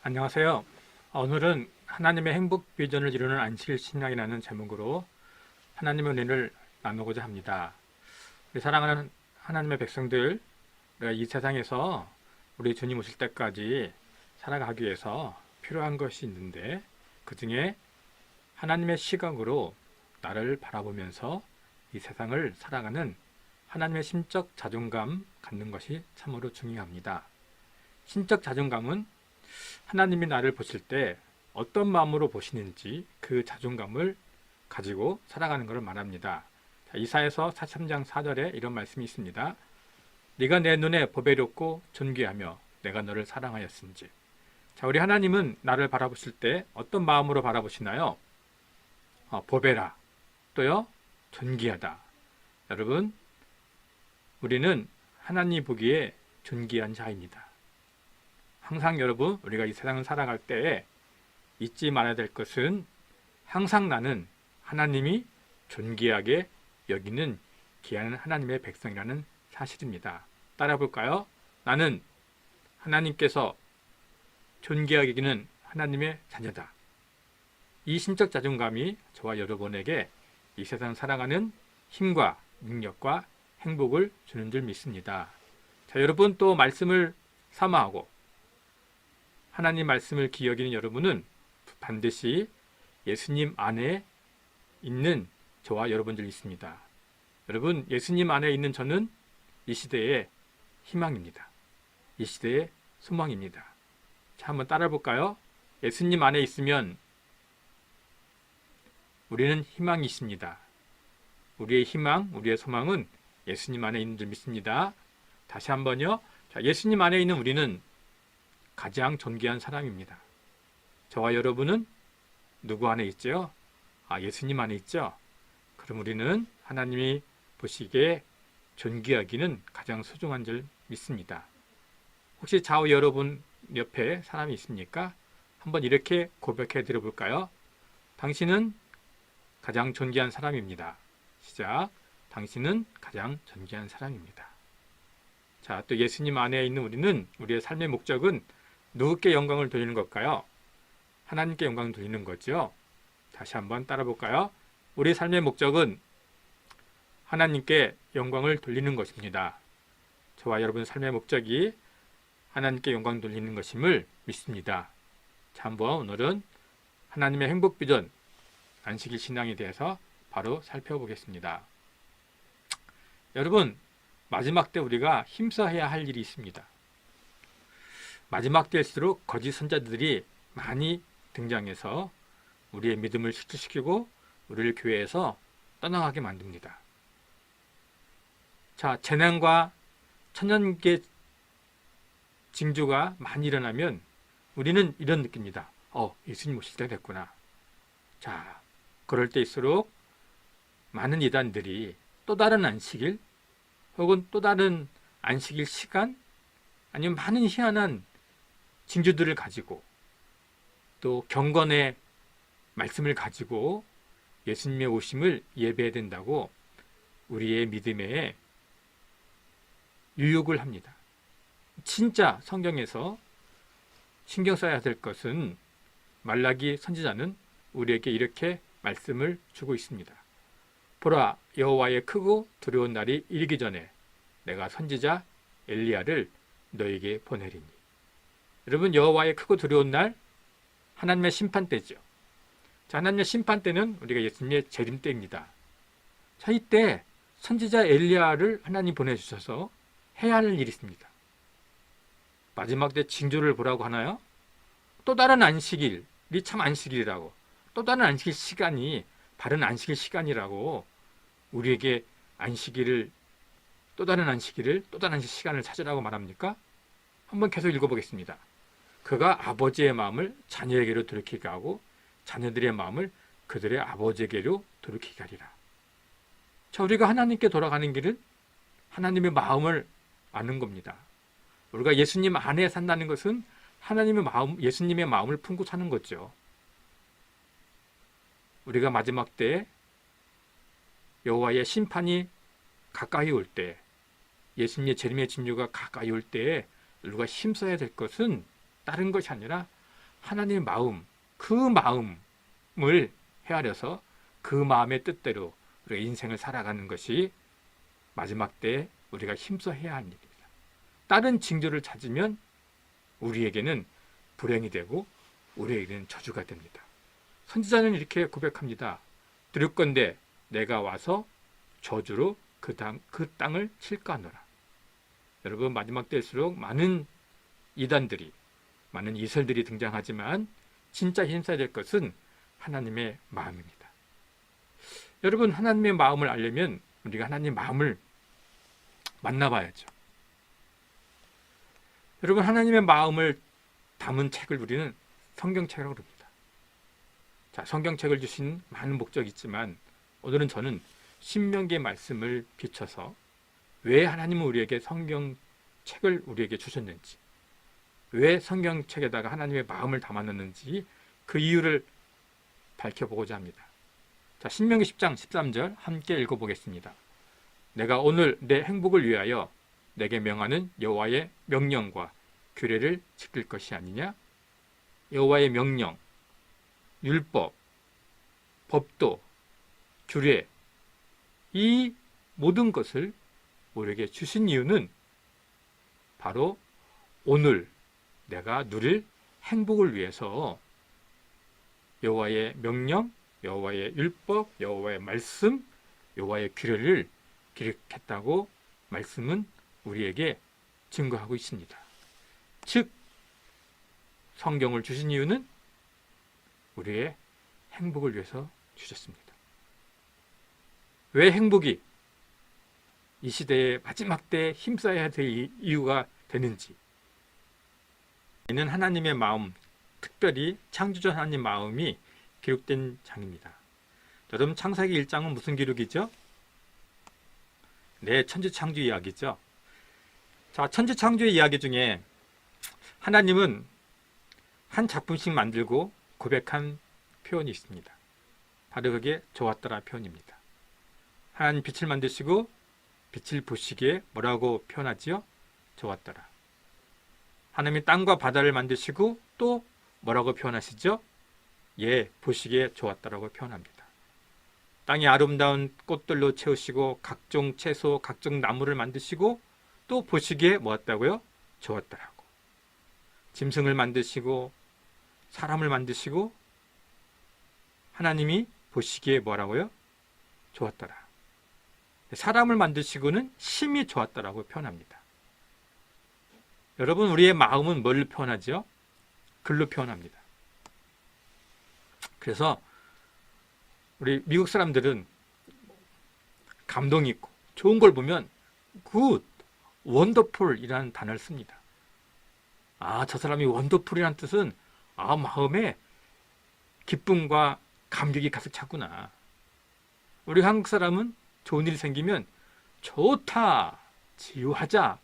안녕하세요. 오늘은 하나님의 행복 비전을 이루는 안식일 신앙이라는 제목으로 하나님의 은혜를 나누고자 합니다. 우리 사랑하는 하나님의 백성들, 우리가 이 세상에서 우리 주님 오실 때까지 살아가기 위해서 필요한 것이 있는데, 그 중에 하나님의 시각으로 나를 바라보면서 이 세상을 살아가는 하나님의 심적 자존감 갖는 것이 참으로 중요합니다. 심적 자존감은 하나님이 나를 보실 때 어떤 마음으로 보시는지 그 자존감을 가지고 살아가는 것을 말합니다. 이사야서 43장 4절에 이런 말씀이 있습니다. 네가 내 눈에 보배롭고 존귀하며 내가 너를 사랑하였은지. 자, 우리 하나님은 나를 바라보실 때 어떤 마음으로 바라보시나요? 보배라. 또요, 존귀하다. 여러분, 우리는 하나님 보기에 존귀한 자입니다. 항상 여러분, 우리가 이 세상을 살아갈 때 잊지 말아야 될 것은 항상 나는 하나님이 존귀하게 여기는 귀한 하나님의 백성이라는 사실입니다. 따라 볼까요? 나는 하나님께서 존귀하게 여기는 하나님의 자녀다. 이 신적 자존감이 저와 여러분에게 이 세상을 살아가는 힘과 능력과 행복을 주는 줄 믿습니다. 자, 여러분 또 말씀을 사모하고 하나님 말씀을 기억하는 여러분은 반드시 예수님 안에 있는 저와 여러분들이 있습니다. 여러분, 예수님 안에 있는 저는 이 시대의 희망입니다. 이 시대의 소망입니다. 자, 한번 따라 볼까요? 예수님 안에 있으면 우리는 희망이 있습니다. 우리의 희망, 우리의 소망은 예수님 안에 있는 줄 믿습니다. 다시 한번요. 자, 예수님 안에 있는 우리는 가장 존귀한 사람입니다. 저와 여러분은 누구 안에 있죠? 예수님 안에 있죠? 그럼 우리는 하나님이 보시기에 존귀하기는 가장 소중한 줄 믿습니다. 혹시 좌우 여러분 옆에 사람이 있습니까? 한번 이렇게 고백해 드려볼까요? 당신은 가장 존귀한 사람입니다. 시작. 당신은 가장 존귀한 사람입니다. 자, 또 예수님 안에 있는 우리는 우리의 삶의 목적은 누구께 영광을 돌리는 걸까요? 하나님께 영광을 돌리는 거죠. 다시 한번 따라 볼까요? 우리 삶의 목적은 하나님께 영광을 돌리는 것입니다. 저와 여러분의 삶의 목적이 하나님께 영광 돌리는 것임을 믿습니다. 자, 한번 오늘은 하나님의 행복 비전, 안식일 신앙에 대해서 바로 살펴보겠습니다. 여러분, 마지막 때 우리가 힘써야 할 일이 있습니다. 마지막 때일수록 거짓 선자들이 많이 등장해서 우리의 믿음을 실추시키고 우리를 교회에서 떠나가게 만듭니다. 자, 재난과 천연계 징조가 많이 일어나면 우리는 이런 느낍니다. 예수님 오실 때 됐구나. 자, 그럴 때일수록 많은 이단들이 또 다른 안식일 혹은 또 다른 안식일 시간 아니면 많은 희한한 징조들을 가지고 또 경건의 말씀을 가지고 예수님의 오심을 예배해야 된다고 우리의 믿음에 유혹을 합니다. 진짜 성경에서 신경 써야 될 것은 말라기 선지자는 우리에게 이렇게 말씀을 주고 있습니다. 보라, 여호와의 크고 두려운 날이 이르기 전에 내가 선지자 엘리야를 너에게 보내리니. 여러분, 여호와의 크고 두려운 날, 하나님의 심판 때죠. 자, 하나님의 심판 때는 우리가 예수님의 재림 때입니다. 자, 이때 선지자 엘리야를 하나님 보내주셔서 해야 할 일이 있습니다. 마지막 때 징조를 보라고 하나요? 또 다른 안식일이 참 안식일이라고, 또 다른 안식일 시간이 바른 안식일 시간이라고 우리에게 안식일을, 또 다른 안식일을, 또 다른 안식 시간을 찾으라고 말합니까? 한번 계속 읽어보겠습니다. 그가 아버지의 마음을 자녀에게로 돌이키게 하고 자녀들의 마음을 그들의 아버지에게로 돌이키게 하리라. 자, 우리가 하나님께 돌아가는 길은 하나님의 마음을 아는 겁니다. 우리가 예수님 안에 산다는 것은 하나님의 마음, 예수님의 마음을 품고 사는 거죠. 우리가 마지막 때 여호와의 심판이 가까이 올 때, 예수님의 재림의 진료가 가까이 올 때에 우리가 힘써야 될 것은 다른 것이 아니라 하나님의 마음, 그 마음을 헤아려서 그 마음의 뜻대로 우리가 인생을 살아가는 것이 마지막 때에 우리가 힘써 해야 할 일입니다. 다른 징조를 찾으면 우리에게는 불행이 되고 우리에게는 저주가 됩니다. 선지자는 이렇게 고백합니다. 들을건대 내가 와서 저주로 그 땅을 칠까 하노라. 여러분, 마지막 때일수록 많은 이단들이, 많은 이설들이 등장하지만 진짜 힘써야 될 것은 하나님의 마음입니다. 여러분, 하나님의 마음을 알려면 우리가 하나님의 마음을 만나봐야죠. 여러분, 하나님의 마음을 담은 책을 우리는 성경책이라고 합니다. 자, 성경책을 주신 많은 목적이 있지만 오늘은 저는 신명기의 말씀을 비춰서 왜 하나님은 우리에게 성경책을 우리에게 주셨는지, 왜 성경책에다가 하나님의 마음을 담아놨는지 그 이유를 밝혀보고자 합니다. 자, 신명기 10장 13절 함께 읽어보겠습니다. 내가 오늘 내 행복을 위하여 내게 명하는 여호와의 명령과 규례를 지킬 것이 아니냐? 여호와의 명령, 율법, 법도, 규례, 이 모든 것을 우리에게 주신 이유는 바로 오늘 내가 누릴 행복을 위해서 여호와의 명령, 여호와의 율법, 여호와의 말씀, 여호와의 규례를 기록했다고 말씀은 우리에게 증거하고 있습니다. 즉, 성경을 주신 이유는 우리의 행복을 위해서 주셨습니다. 왜 행복이 이 시대의 마지막 때에 힘써야 될 이유가 되는지, 이는 하나님의 마음, 특별히 창조주 하나님 마음이 기록된 장입니다. 여러분, 창세기 1장은 무슨 기록이죠? 네, 천지창조 이야기죠. 자, 천지창조의 이야기 중에 하나님은 한 작품씩 만들고 고백한 표현이 있습니다. 바로 그게 좋았더라 표현입니다. 하나님 빛을 만드시고 빛을 보시기에 뭐라고 표현하지요? 좋았더라. 하나님이 땅과 바다를 만드시고 또 뭐라고 표현하시죠? 예, 보시기에 좋았다라고 표현합니다. 땅이 아름다운 꽃들로 채우시고 각종 채소, 각종 나무를 만드시고 또 보시기에 뭐였다고요? 좋았더라고. 짐승을 만드시고 사람을 만드시고 하나님이 보시기에 뭐라고요? 좋았더라. 사람을 만드시고는 심히 좋았더라고 표현합니다. 여러분, 우리의 마음은 뭘 표현하죠? 글로 표현합니다. 그래서 우리 미국 사람들은 감동이 있고 좋은 걸 보면 good, wonderful이라는 단어를 씁니다. 아, 저 사람이 wonderful이라는 뜻은 마음에 기쁨과 감격이 가득 찼구나. 우리 한국 사람은 좋은 일이 생기면 좋다, 지우하자,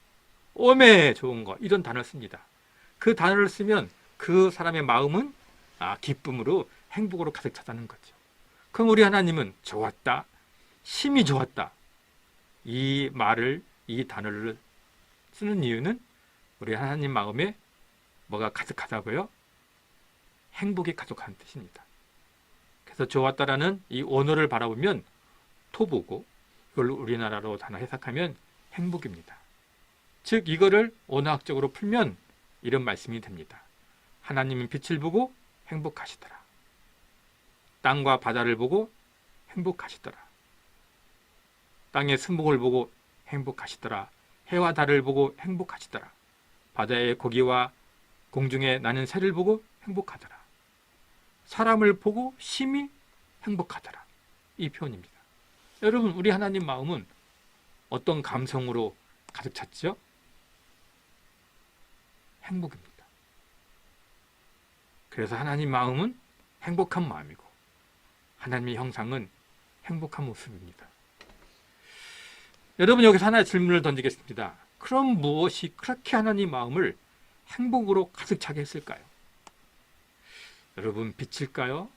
오메 좋은 거, 이런 단어를 씁니다. 그 단어를 쓰면 그 사람의 마음은 기쁨으로 행복으로 가득 찼다는 거죠. 그럼 우리 하나님은 좋았다, 심히 좋았다, 이 말을, 이 단어를 쓰는 이유는 우리 하나님 마음에 뭐가 가득하다고요? 행복이 가득한 뜻입니다. 그래서 좋았다라는 이 언어를 바라보면 토보고, 이걸 우리나라로 단어 해석하면 행복입니다. 즉, 이거를 언어학적으로 풀면 이런 말씀이 됩니다. 하나님은 빛을 보고 행복하시더라. 땅과 바다를 보고 행복하시더라. 땅의 수목을 보고 행복하시더라. 해와 달을 보고 행복하시더라. 바다의 고기와 공중에 나는 새를 보고 행복하더라. 사람을 보고 심히 행복하더라. 이 표현입니다. 여러분, 우리 하나님 마음은 어떤 감성으로 가득 찼죠? 행복입니다. 그래서 하나님 마음은 행복한 마음이고 하나님의 형상은 행복한 모습입니다. 여러분, 여기서 하나의 질문을 던지겠습니다. 그럼 무엇이 그렇게 하나님 마음을 행복으로 가득 차게 했을까요? 여러분, 빛일까요?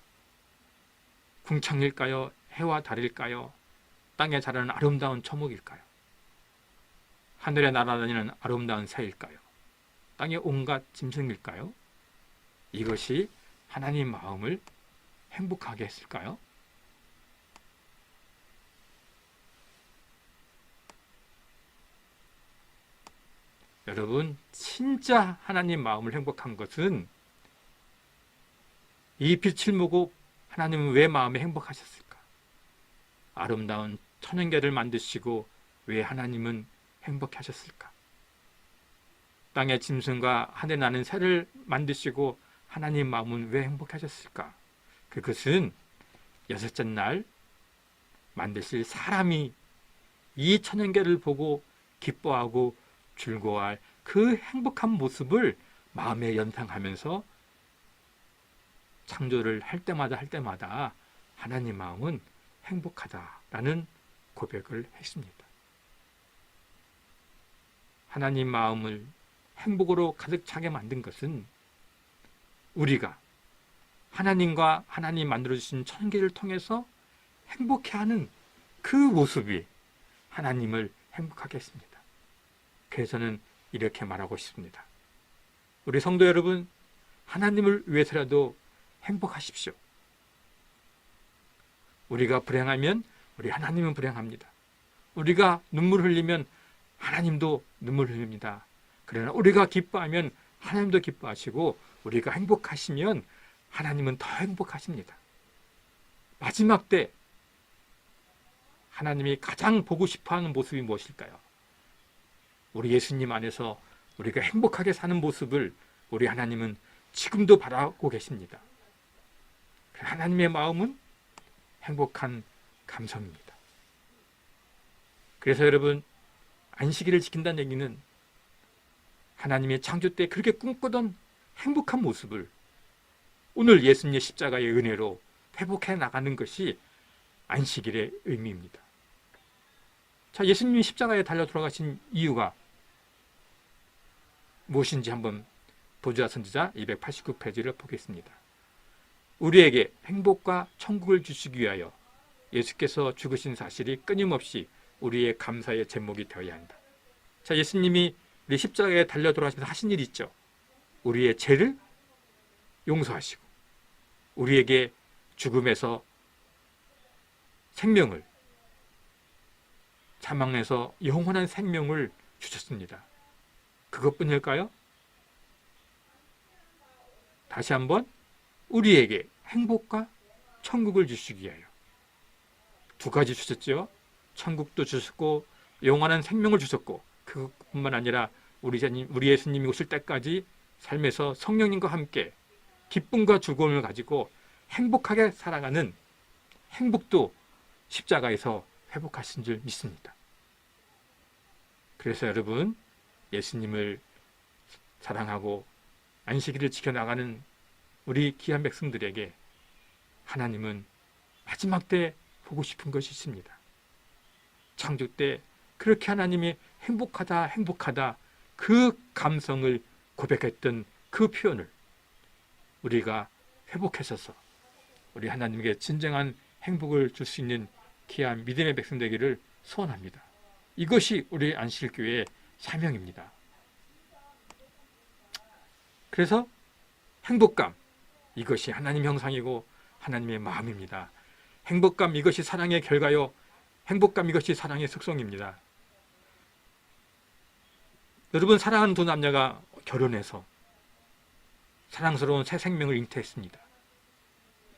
궁창일까요? 해와 달일까요? 땅에 자라는 아름다운 초목일까요? 하늘에 날아다니는 아름다운 새일까요? 땅의 온갖 짐승일까요? 이것이 하나님 마음을 행복하게 했을까요? 여러분, 진짜 하나님 마음을 행복한 것은 이 빛을 보고 하나님은 왜 마음에 행복하셨을까? 아름다운 천연계를 만드시고 왜 하나님은 행복해 하셨을까? 땅의 짐승과 하늘에 나는 새를 만드시고 하나님 마음은 왜 행복해 하셨을까? 그것은 여섯째 날 만드실 사람이 이 천연계를 보고 기뻐하고 즐거워할 그 행복한 모습을 마음에 연상하면서 창조를 할 때마다 하나님 마음은 행복하다라는 고백을 했습니다. 하나님 마음을 행복으로 가득 차게 만든 것은 우리가 하나님과 하나님 만들어주신 천계를 통해서 행복해하는 그 모습이 하나님을 행복하게 했습니다. 그래서 저는 이렇게 말하고 싶습니다. 우리 성도 여러분, 하나님을 위해서라도 행복하십시오. 우리가 불행하면 우리 하나님은 불행합니다. 우리가 눈물 흘리면 하나님도 눈물 흘립니다. 그러나 우리가 기뻐하면 하나님도 기뻐하시고 우리가 행복하시면 하나님은 더 행복하십니다. 마지막 때 하나님이 가장 보고 싶어하는 모습이 무엇일까요? 우리 예수님 안에서 우리가 행복하게 사는 모습을 우리 하나님은 지금도 바라고 계십니다. 하나님의 마음은 행복한 감성입니다. 그래서 여러분, 안식일을 지킨다는 얘기는 하나님의 창조 때 그렇게 꿈꾸던 행복한 모습을 오늘 예수님의 십자가의 은혜로 회복해 나가는 것이 안식일의 의미입니다. 자, 예수님이 십자가에 달려 돌아가신 이유가 무엇인지 한번 보좌 선지자 289페이지를 보겠습니다. 우리에게 행복과 천국을 주시기 위하여 예수께서 죽으신 사실이 끊임없이 우리의 감사의 제목이 되어야 한다. 자, 예수님이 우리 십자가에 달려 돌아가시면서 하신 일이 있죠. 우리의 죄를 용서하시고 우리에게 죽음에서 생명을, 사망에서 영원한 생명을 주셨습니다. 그것뿐일까요? 다시 한번 우리에게 행복과 천국을 주시기 위하여 두 가지 주셨죠. 천국도 주셨고 영원한 생명을 주셨고 그것뿐만 아니라 우리 예수님이 오실 때까지 삶에서 성령님과 함께 기쁨과 즐거움을 가지고 행복하게 살아가는 행복도 십자가에서 회복하신 줄 믿습니다. 그래서 여러분, 예수님을 사랑하고 안식일을 지켜나가는 우리 귀한 백성들에게 하나님은 마지막 때 보고 싶은 것이 있습니다. 창조 때 그렇게 하나님이 행복하다 그 감성을 고백했던 그 표현을 우리가 회복하셔서 우리 하나님께 진정한 행복을 줄 수 있는 귀한 믿음의 백성 되기를 소원합니다. 이것이 우리 안식일교회의 사명입니다. 그래서 행복감, 이것이 하나님 형상이고 하나님의 마음입니다. 행복감, 이것이 사랑의 결과요. 행복감, 이것이 사랑의 속성입니다. 여러분, 사랑하는 두 남녀가 결혼해서 사랑스러운 새 생명을 잉태했습니다.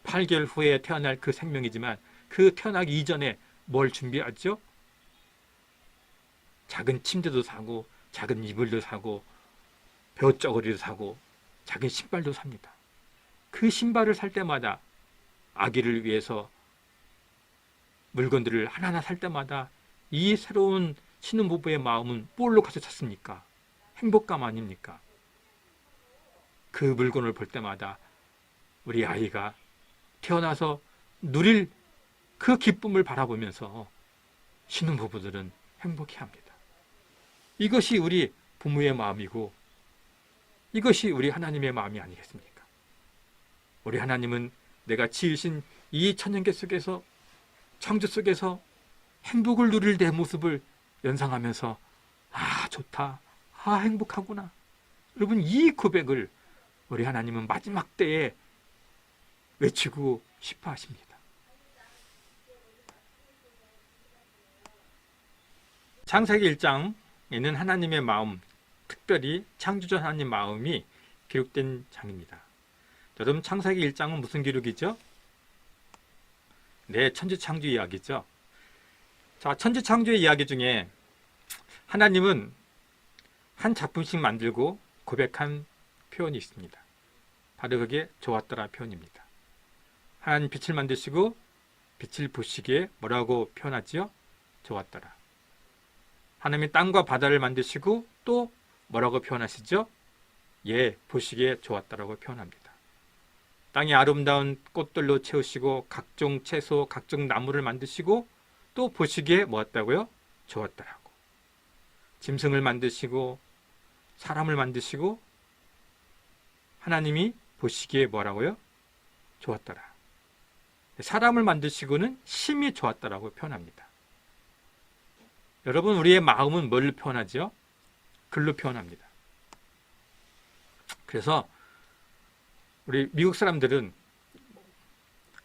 8개월 후에 태어날 그 생명이지만 그 태어나기 이전에 뭘 준비하죠? 작은 침대도 사고 작은 이불도 사고 벼저고리도 사고 작은 신발도 삽니다. 그 신발을 살 때마다 아기를 위해서 물건들을 하나하나 살 때마다 이 새로운 신혼부부의 마음은 뭘로 가서 찼습니까? 행복감 아닙니까? 그 물건을 볼 때마다 우리 아이가 태어나서 누릴 그 기쁨을 바라보면서 신혼부부들은 행복해합니다. 이것이 우리 부모의 마음이고 이것이 우리 하나님의 마음이 아니겠습니까? 우리 하나님은 내가 지으신 이 천년계 속에서 창조 속에서 행복을 누릴 내 모습을 연상하면서 아 좋다, 아 행복하구나. 여러분, 이 고백을 우리 하나님은 마지막 때에 외치고 싶어 하십니다. 창세기 1장에는 하나님의 마음, 특별히 창조주 하나님 마음이 기록된 장입니다. 여러분, 창세기 1장은 무슨 기록이죠? 네, 천지창조 이야기죠. 자, 천지창조의 이야기 중에 하나님은 한 작품씩 만들고 고백한 표현이 있습니다. 바로 그게 좋았더라 표현입니다. 하나님 빛을 만드시고 빛을 보시기에 뭐라고 표현하지요? 좋았더라. 하나님이 땅과 바다를 만드시고 또 뭐라고 표현하시죠? 예, 보시기에 좋았다라고 표현합니다. 땅이 아름다운 꽃들로 채우시고 각종 채소, 각종 나무를 만드시고 또 보시기에 뭐였다고요? 좋았더라고. 짐승을 만드시고 사람을 만드시고 하나님이 보시기에 뭐라고요? 좋았더라. 사람을 만드시고는 심히 좋았다라고 표현합니다. 여러분, 우리의 마음은 뭘 표현하죠? 글로 표현합니다. 그래서 우리 미국 사람들은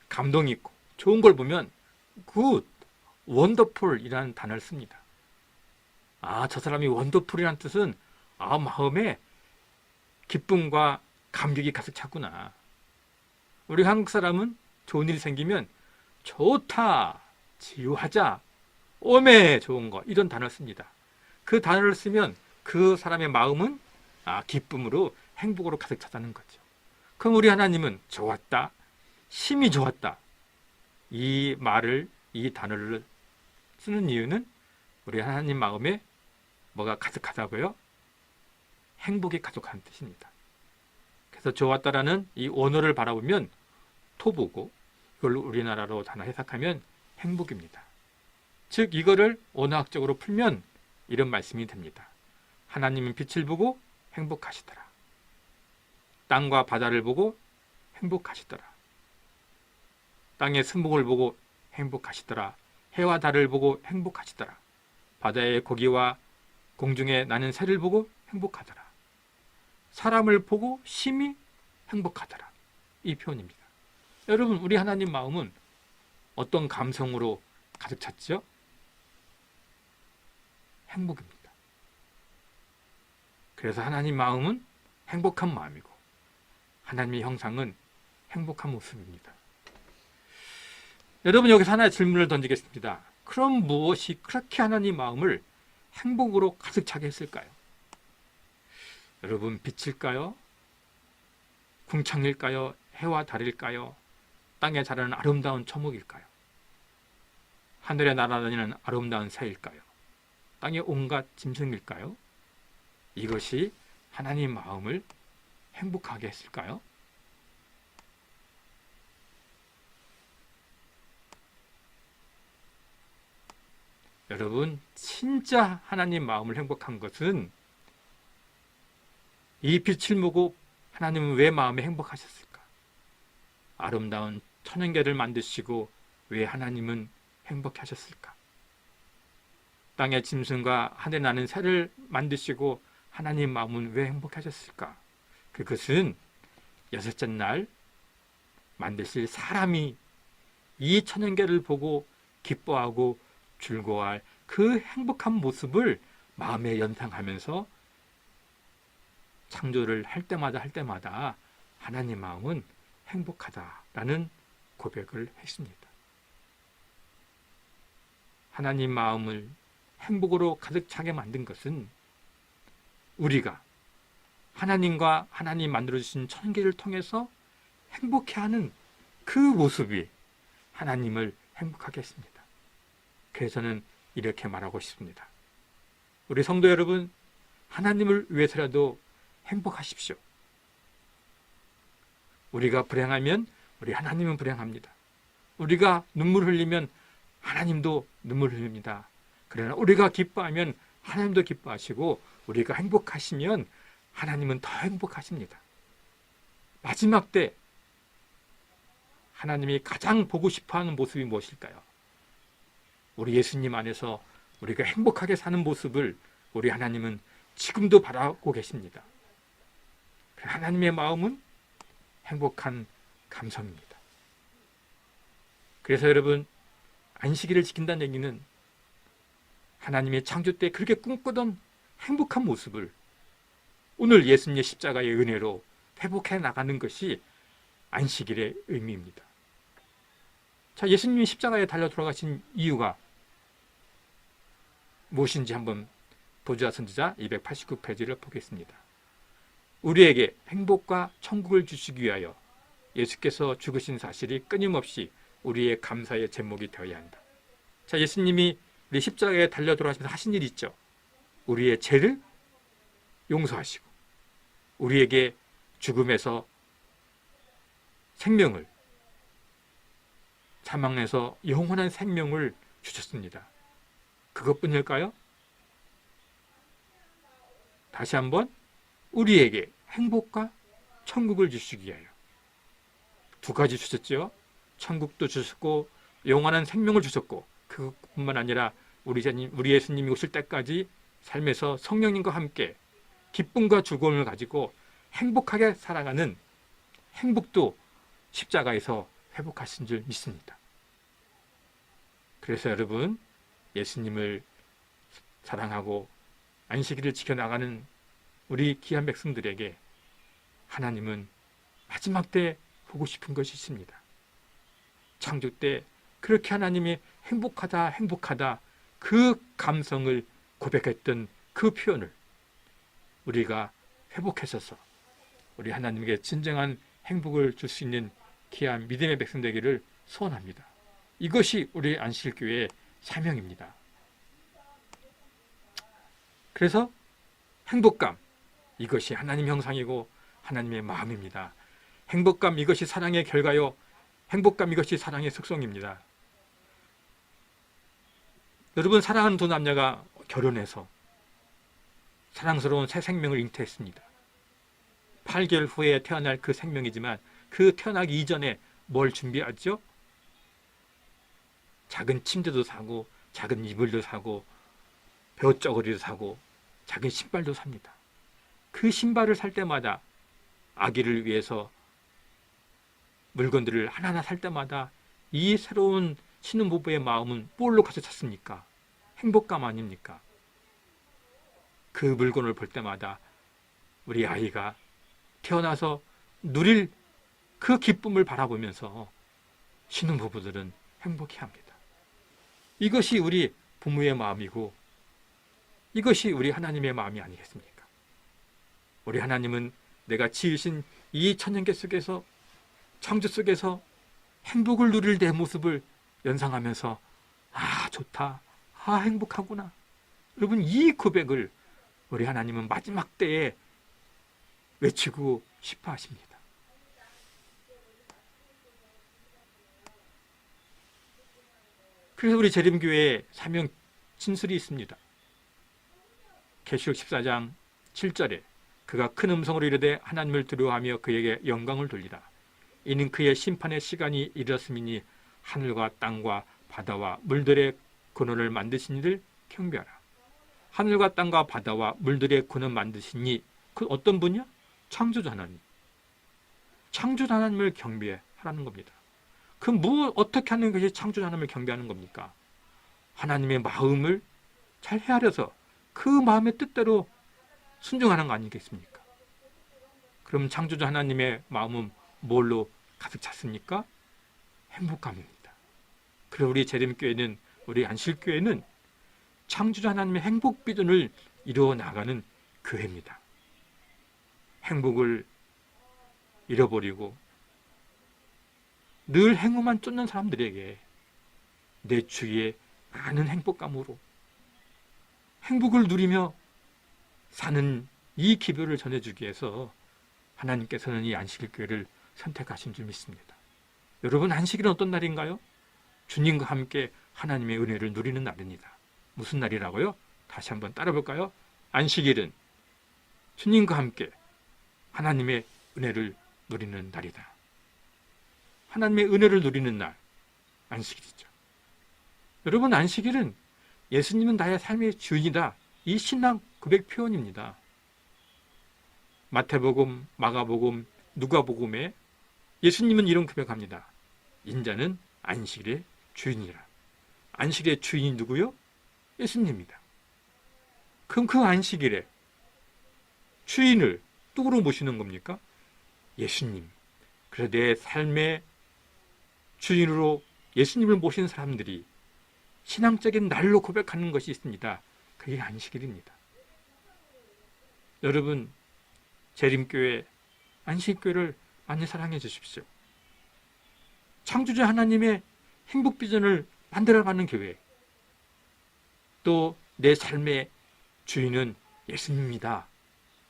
감동이 있고 좋은 걸 보면 good, wonderful 이라는 단어를 씁니다. 아, 저 사람이 wonderful이라는 뜻은 마음에 기쁨과 감격이 가득 찼구나. 우리 한국 사람은 좋은 일이 생기면 좋다, 지유하자, 오메 좋은 거 이런 단어를 씁니다. 그 단어를 쓰면 그 사람의 마음은 기쁨으로 행복으로 가득 찼다는 거죠. 그럼 우리 하나님은 좋았다, 심히 좋았다 이 단어를 쓰는 이유는 우리 하나님 마음에 뭐가 가득하다고요? 행복이 가득한 뜻입니다. 그래서 좋았다라는 이 언어를 바라보면 토부고 이걸 우리나라로 단어 해석하면 행복입니다. 즉 이거를 언어학적으로 풀면 이런 말씀이 됩니다. 하나님은 빛을 보고 행복하시더라. 땅과 바다를 보고 행복하시더라. 땅의 스목을 보고 행복하시더라. 해와 달을 보고 행복하시더라. 바다의 고기와 공중에 나는 새를 보고 행복하더라. 사람을 보고 심히 행복하더라. 이 표현입니다. 여러분, 우리 하나님 마음은 어떤 감성으로 가득 찼죠? 행복입니다. 그래서 하나님 마음은 행복한 마음이고 하나님의 형상은 행복한 모습입니다. 여러분, 여기서 하나의 질문을 던지겠습니다. 그럼 무엇이 그렇게 하나님 마음을 행복으로 가득 차게 했을까요? 여러분, 빛일까요? 궁창일까요? 해와 달일까요? 땅에 자라는 아름다운 초목일까요? 하늘에 날아다니는 아름다운 새일까요? 땅의 온갖 짐승일까요? 이것이 하나님 마음을 행복하게 했을까요? 여러분, 진짜 하나님 마음을 행복한 것은 이 빛을 보고 하나님은 왜 마음에 행복하셨을까? 아름다운 천연계를 만드시고 왜 하나님은 행복해 하셨을까? 땅의 짐승과 하늘에 나는 새를 만드시고 하나님 마음은 왜 행복해 하셨을까? 그것은 여섯째 날 만드실 사람이 이 천연계를 보고 기뻐하고 즐거워할 그 행복한 모습을 마음에 연상하면서 창조를 할 때마다 하나님 마음은 행복하다라는 고백을 했습니다. 하나님 마음을 행복으로 가득 차게 만든 것은 우리가 하나님과 하나님 만들어주신 천계를 통해서 행복해하는 그 모습이 하나님을 행복하게 했습니다. 그래서 저는 이렇게 말하고 싶습니다. 우리 성도 여러분, 하나님을 위해서라도 행복하십시오. 우리가 불행하면 우리 하나님은 불행합니다. 우리가 눈물 흘리면 하나님도 눈물 흘립니다. 그러나 우리가 기뻐하면 하나님도 기뻐하시고 우리가 행복하시면 하나님은 더 행복하십니다. 마지막 때 하나님이 가장 보고 싶어하는 모습이 무엇일까요? 우리 예수님 안에서 우리가 행복하게 사는 모습을 우리 하나님은 지금도 바라고 계십니다. 하나님의 마음은 행복한 감성입니다. 그래서 여러분, 안식일을 지킨다는 얘기는 하나님의 창조 때 그렇게 꿈꾸던 행복한 모습을 오늘 예수님의 십자가의 은혜로 회복해 나가는 것이 안식일의 의미입니다. 자, 예수님이 십자가에 달려 돌아가신 이유가 무엇인지 한번 도주아 선지자 289페이지를 보겠습니다. 우리에게 행복과 천국을 주시기 위하여 예수께서 죽으신 사실이 끊임없이 우리의 감사의 제목이 되어야 한다. 자, 예수님이 우리 십자가에 달려 돌아가시면서 하신 일이 있죠. 우리의 죄를 용서하시고 우리에게 죽음에서 생명을, 사망에서 영원한 생명을 주셨습니다. 그것뿐일까요? 다시 한번 우리에게 행복과 천국을 주시기 위하여 두 가지 주셨죠. 천국도 주셨고 영원한 생명을 주셨고 그것뿐만 아니라 우리 예수님이 오실 때까지 삶에서 성령님과 함께 기쁨과 즐거움을 가지고 행복하게 살아가는 행복도 십자가에서 회복하신 줄 믿습니다. 그래서 여러분, 예수님을 사랑하고 안식일을 지켜나가는 우리 귀한 백성들에게 하나님은 마지막 때 보고 싶은 것이 있습니다. 창조 때 그렇게 하나님이 행복하다 행복하다 그 감성을 고백했던 그 표현을 우리가 회복하셔서 우리 하나님께 진정한 행복을 줄 수 있는 귀한 믿음의 백성 되기를 소원합니다. 이것이 우리 안식일교회의 사명입니다. 그래서 행복감, 이것이 하나님 형상이고 하나님의 마음입니다. 행복감, 이것이 사랑의 결과요. 행복감, 이것이 사랑의 속성입니다. 여러분, 사랑하는 두 남녀가 결혼해서 사랑스러운 새 생명을 잉태했습니다. 8개월 후에 태어날 그 생명이지만 그 태어나기 이전에 뭘 준비하죠? 작은 침대도 사고 작은 이불도 사고 벼저고리도 사고 작은 신발도 삽니다. 그 신발을 살 때마다 아기를 위해서 물건들을 하나하나 살 때마다 이 새로운 신혼부부의 마음은 뭘로 가서 찾습니까? 행복감 아닙니까? 그 물건을 볼 때마다 우리 아이가 태어나서 누릴 그 기쁨을 바라보면서 신혼부부들은 행복해합니다. 이것이 우리 부모의 마음이고 이것이 우리 하나님의 마음이 아니겠습니까? 우리 하나님은 내가 지으신 이 천년계 속에서 창조 속에서 행복을 누릴 내 모습을 연상하면서 아 좋다, 아 행복하구나. 여러분, 이 고백을 우리 하나님은 마지막 때에 외치고 싶어 하십니다. 그래서 우리 재림교회에 사명 진술이 있습니다. 계시록 14장 7절에 그가 큰 음성으로 이르되 하나님을 두려워하며 그에게 영광을 돌리라. 이는 그의 심판의 시간이 이르렀음이니 하늘과 땅과 바다와 물들의 근원을 만드신 이를 경배하라. 하늘과 땅과 바다와 물들의 근원 만드신 이, 그 어떤 분이야? 창조주 하나님. 창조주 하나님을 경배하라는 겁니다. 그 어떻게 하는 것이 창조주 하나님을 경배하는 겁니까? 하나님의 마음을 잘 헤아려서 그 마음의 뜻대로 순종하는 거 아니겠습니까? 그럼 창조주 하나님의 마음은 뭘로 가득 찼습니까? 행복감입니다. 그리고 우리 재림교회는, 우리 안식교회는 창조주 하나님의 행복 비전을 이루어 나가는 교회입니다. 행복을 잃어버리고 늘 행운만 쫓는 사람들에게 내 주위에 많은 행복감으로 행복을 누리며 사는 이 기별을 전해주기 위해서 하나님께서는 이 안식일교회를 선택하신 줄 믿습니다. 여러분, 안식일은 어떤 날인가요? 주님과 함께 하나님의 은혜를 누리는 날입니다. 무슨 날이라고요? 다시 한번 따라볼까요? 안식일은 주님과 함께 하나님의 은혜를 누리는 날이다. 하나님의 은혜를 누리는 날, 안식일이죠. 여러분, 안식일은 예수님은 나의 삶의 주인이다. 이 신앙 고백 표현입니다. 마태복음, 마가복음, 누가복음에 예수님은 이런 고백합니다. 인자는 안식일의 주인이라. 안식일의 주인이 누구요? 예수님입니다. 그럼 그 안식일에 주인을 누구로 모시는 겁니까? 예수님. 그래서 내 삶의 주인으로 예수님을 모신 사람들이 신앙적인 날로 고백하는 것이 있습니다. 그게 안식일입니다. 여러분, 재림교회, 안식교회를 많이 사랑해 주십시오. 창조주 하나님의 행복 비전을 만들어가는 교회, 또 내 삶의 주인은 예수님입니다.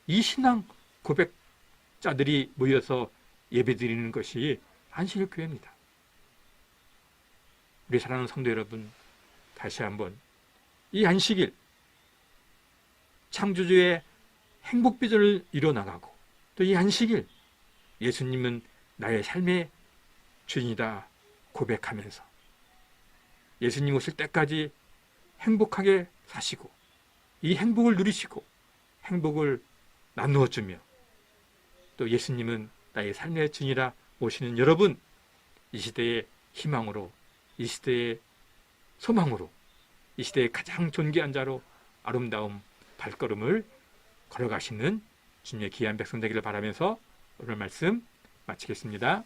이 신앙 고백자들이 모여서 예배드리는 것이 안식일교회입니다. 우리 사랑하는 성도 여러분, 다시 한번 이 안식일, 창조주의 행복 비전을 이뤄나가고, 또 이 안식일, 예수님은 나의 삶의 주인이다 고백하면서 예수님 오실 때까지 행복하게 사시고, 이 행복을 누리시고 행복을 나누어 주며, 또 예수님은 나의 삶의 주인이라 오시는 여러분, 이 시대의 희망으로, 이 시대의 소망으로, 이 시대의 가장 존귀한 자로 아름다운 발걸음을 걸어가시는 주님의 귀한 백성 되기를 바라면서 오늘 말씀 마치겠습니다.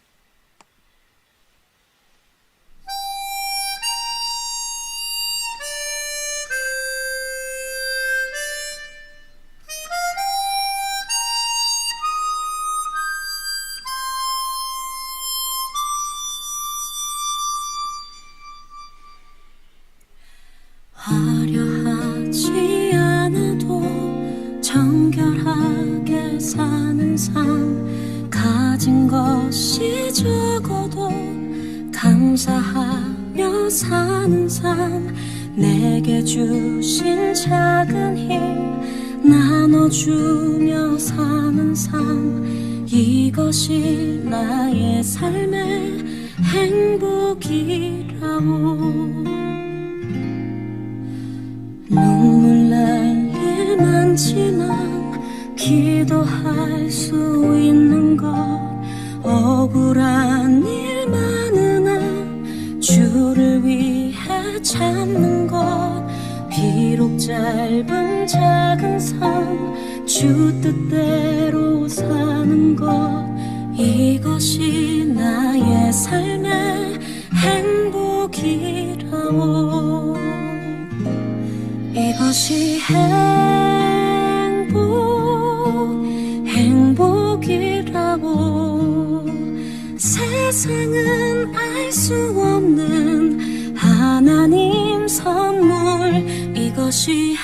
화려하지 않아도 정결하게 사는 삶, 가진 것이 적어도 감사하며 사는 삶, 내게 주신 작은 힘 나눠주며 사는 삶, 이것이 나의 삶의 행복이라고. 눈물 날 일 많지만 기도할 수 있는 것, 억울한 일 많으나 주를 위해 참는 것, 비록 짧은 작은 삶 주 뜻대로 사는 것, 이것이 나의 삶의 행복이라고. 이것이 행복이라고. 세상은 알 수 없는 하나님 선물, 이것이